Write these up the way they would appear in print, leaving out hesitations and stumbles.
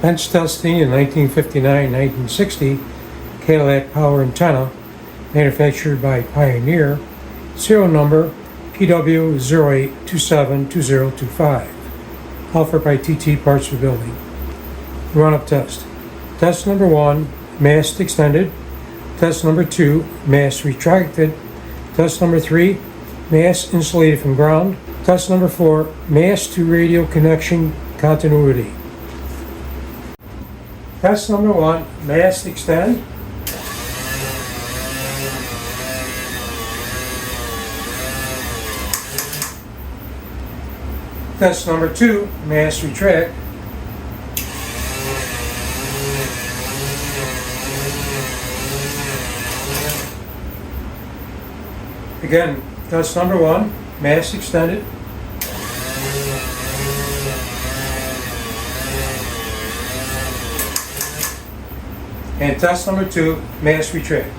bench testing in 1959-1960 Cadillac power antenna manufactured by Pioneer, serial number PW08272025, offered by TT Parts for Building. Run-up test. Test number 1, mast extended. Test number 2, mast retracted. Test number 3, mast insulated from ground. Test number 4, mast to radio connection continuity. Test number 1, mast extend. Test number 2, mast retract. Again, test number 1, mast extended. And test number 2, mast retract.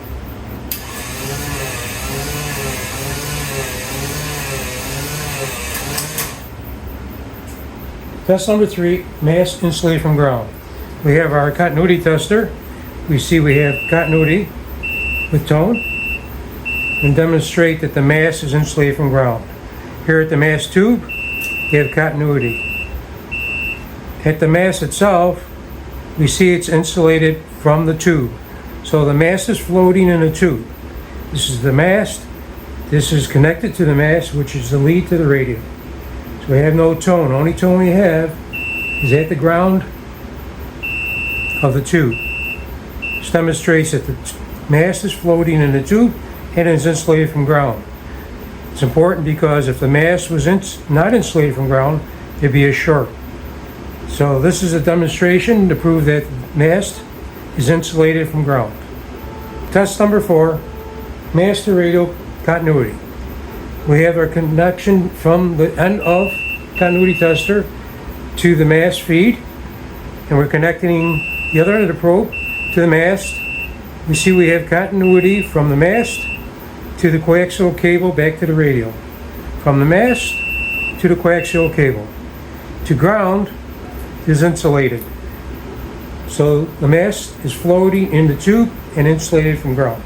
Test number 3, mast insulated from ground. We have our continuity tester. We see we have continuity with tone, and demonstrate that the mast is insulated from ground. Here at the mast tube, we have continuity. At the mast itself, we see it's insulated from the tube. So the mast is floating in a tube. This is the mast. This is connected to the mast, which is the lead to the radio. So we have no tone. Only tone we have is at the ground of the tube. This demonstrates that the mast is floating in the tube and is insulated from ground. It's important because if the mast was not insulated from ground, it'd be a short. So this is a demonstration to prove that the mast is insulated from ground. Test number 4, mast to radio continuity. We have our connection from the end of continuity tester to the mast feed, and we're connecting the other end of the probe to the mast. We see we have continuity from the mast to the coaxial cable back to the radio. From the mast to the coaxial cable. To ground is insulated. So the mast is floating in the tube and insulated from ground.